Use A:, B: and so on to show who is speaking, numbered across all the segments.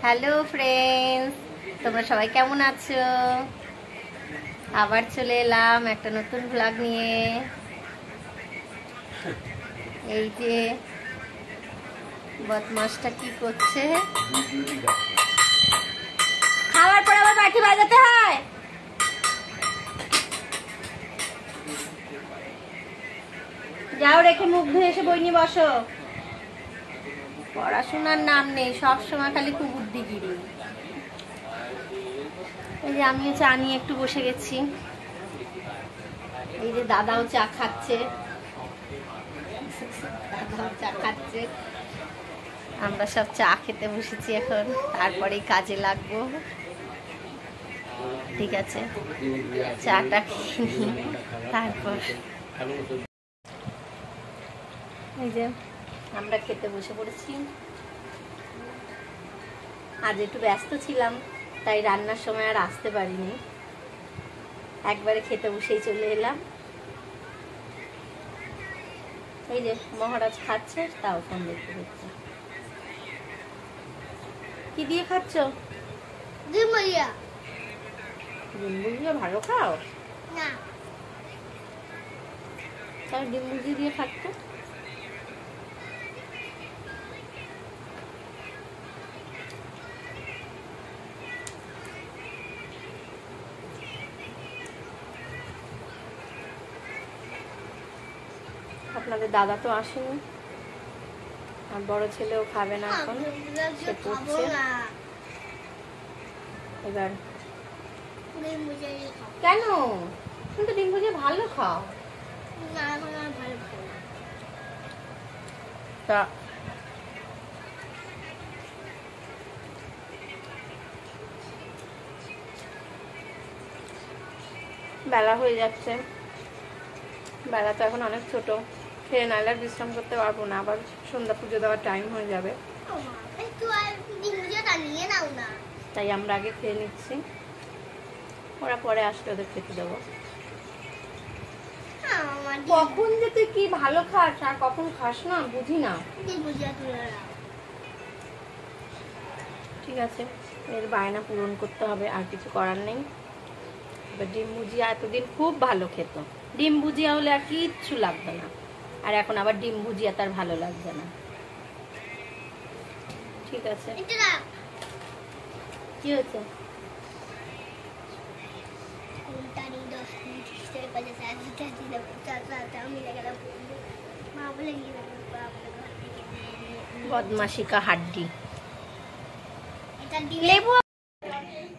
A: Hello friends, তোমরা সবাই কেমন আছো? আবার চলে এলাম একটা নতুন ব্লগ নিয়ে। এই যে বদমাসটা কি করছে, খাওয়ার পর আবার বাটি বাজাতে হয়। যাও, রেখে মুখ ধুয়ে এসে বই নিয়ে বসো। পড়াশোনার নাম নেই, সব সময় খালি কুবুদ্দিগিরি। এই যে আমিও চা নিয়ে একটু বসে গেছি। এই যে দাদাও চা খাচ্ছে, আমরা সব চা খেতে বসেছি এখন, তারপরে কাজে লাগবো। ঠিক আছে, চাটা খেয়ে তারপর এই যে আমরা খেতে বসে পড়েছি। আজ একটু ব্যস্ত ছিলাম, তাই রান্নার সময় আর আসতে পারিনি, একবারে খেতে বসেই চলে এলাম। এই যে মহারাজ খাচ্ছে, তাও ফোন দেখতে দেখতে। কি দিয়ে খাচ্ছ?
B: ডিম ভুজিয়া।
A: ডিম ভুজিয়া ভালো খাও
B: না,
A: তাহলে ডিম ভুজিয়া দিয়ে খাচ্ছ। আপনাদের দাদা তো আসেনি, আর বড় ছেলেও খাবে না এখন, সে পড়ছে। এবার
B: ডিম ভুজিয়া খাও।
A: কেন? তুমি তো ডিম ভুজিয়া ভালো খাও।
B: না, এখন আর ভালো খাই না।
A: তা বেলা হয়ে যাচ্ছে, বেলা তো এখন অনেক ছোট, খেয়ে নাহলে আর বিশ্রাম করতে পারবো না, আবার সন্ধ্যা পুজো দেওয়ার টাইম হয়ে যাবে।
B: একটু আর ডিম ভুজিয়াটা নিয়ে নাও না।
A: তাই আমরা আগে খেয়ে নিচ্ছি, ওরা পরে আসলে ওদের খেতে দেবো।
B: আমার
A: কখন যে তুই কি ভালো খাস আর কখন খাস না বুঝি না।
B: ডিম ভুজিয়া তুলে নাও।
A: ঠিক আছে, এর বায়না পূরণ করতে হবে, আর কিছু করার নেই। এবার ডিম ভুজিয়া এতদিন খুব ভালো খেত, ডিম ভুজিয়া হলে আর কিচ্ছু লাগবে না, আর এখন আবার ডিম ভুজিয়া তার ভালো লাগবে না। ঠিক আছে,
B: এটা নাও।
A: কি হয়েছে?
B: তারি 10 মিনিট স্টে করে সাজিটা দিলে চাচা আমি লাগা মা বলে কি
A: বদমাশি কা হাড্ডি।
B: এটা
A: লেবু।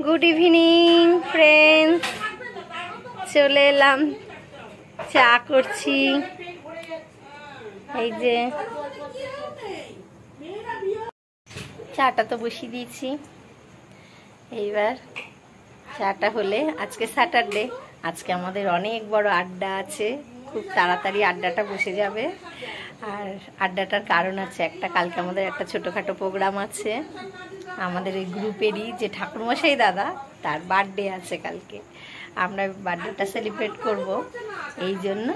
A: গুড ইভিনিং ফ্রেন্ডস, চলে এলাম, চা করছি। এই যে চাটা তো বসিয়ে দিয়েছি, এইবার চাটা হলে, আজকে স্যাটারডে, আজকে আমাদের অনেক বড় আড্ডা আছে, খুব তাড়াতাড়ি আড্ডাটা বসে যাবে। আর আড্ডাটার কারণ আছে একটা, কালকে আমাদের একটা ছোটোখাটো প্রোগ্রাম আছে, আমাদের এই গ্রুপেরই যে ঠাকুরমশাই দাদা, তার বার্থডে আছে কালকে, আমরা বার্থডেটা সেলিব্রেট করব। এই জন্য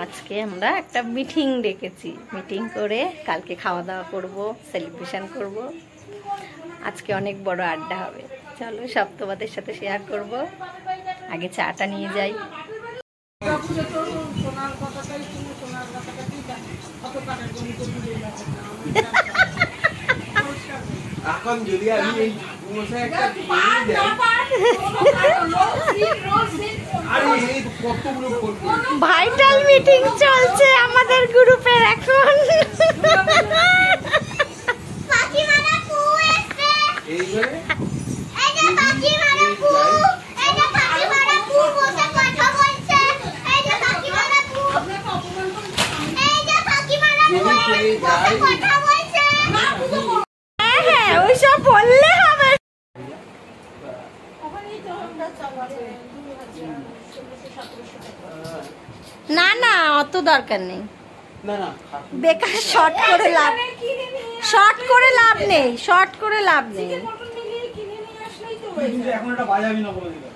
A: আজকে আমরা একটা মিটিং ডেকেছি, মিটিং করে কালকে খাওয়া দাওয়া করব, সেলিব্রেশন করব। আজকে অনেক বড় আড্ডা হবে, চলো সব তোমাদের সাথে শেয়ার করব। আগে চাটা নিয়ে যাই।
C: এখন যদি আমি এই ঠাকুরমশাই একটা
A: ভাইটাল মিটিং চলছে আমাদের গ্রুপের এখন।
B: কাকিমারা কু এসে
C: এইবারে
B: এই যে কাকিমারা কু, এই যে কাকিমারা কু বসে কথা বলছে, এই যে কাকিমারা কু, এই যে কাকিমারা কু বসে কথা বলছে।
A: হ্যাঁ, ওইসব বললে হবে না, না অত দরকার নেই,
C: না না
A: বেকার শর্ট করে লাভ, শর্ট করে লাভ নেই, শর্ট করে লাভ নেই।
C: এখন এটা বাজাবি না বলে দিলাম।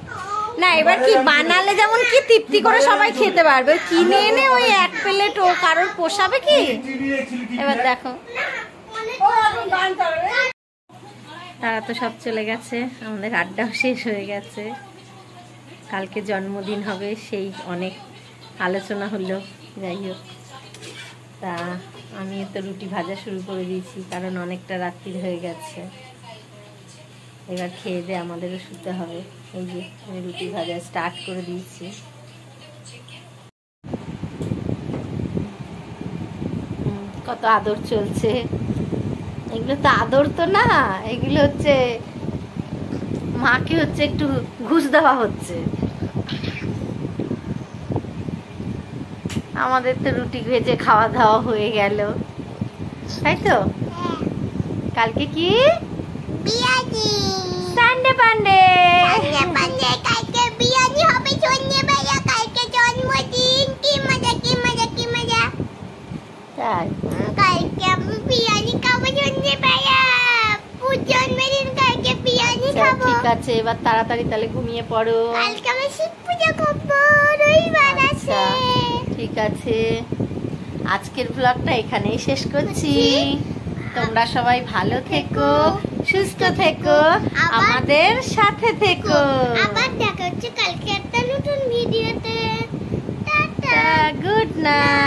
A: না, এবার কি বানালে যেমন কি তৃপ্তি করে সবাই খেতে পারবে, কিনে এনে ওই এক প্লেট ও কারোর পোষাবে কি? এবার দেখো তারা তো সব চলে গেছে, আমাদের আড্ডাও শেষ হয়ে গেছে। কালকে জন্মদিন হবে, সেই অনেক আলোচনা হলো। যাই হোক, তা আমি তো রুটি ভাজা শুরু করে দিয়েছি, কারণ অনেকটা রাত্রি হয়ে গেছে। এবার খেয়ে দিয়ে আমাদেরও শুতে হবে। এই যে আমি রুটি ভাজা স্টার্ট করে দিয়েছি। কত আদর চলছে। এগুলো তো আদর তো না, এগুলো হচ্ছে মাকে হচ্ছে একটু ঘুষ দেওয়া হচ্ছে। আমাদের তো রুটি ভেজে খাওয়া দাওয়া হয়ে গেল, তাই তো? কালকে কি
B: বিয়ানি
A: সানডে পান্ডে।
B: কালকে বিয়ানি হবে সন্ধ্যেবেলা, কালকে জন্মদিন। কি মজা কি মজা কি মজা।
A: তাই
B: কালকে আমি বিয়ানি খাবো সন্ধ্যেবেলা। জন্মদিন কালকে বিয়ানি
A: আচ্ছা,
B: খাবো।
A: ঠিক আছে, এবার তাড়াতাড়ি তাহলে ঘুমিয়ে পড়ো।
B: কালকে আমি শিব পূজা করবো, রবিবার
A: আচ্ছা,
B: আছে।
A: ঠিক আছে, আজকের ব্লগটা এখানেই শেষ করছি। তোমরা সবাই ভালো থেকো, সুস্থ থেকো, আমাদের সাথে থেকো।
B: আবার দেখা হচ্ছে কালকে একটা নতুন ভিডিওতে। টাটা।
A: Good night.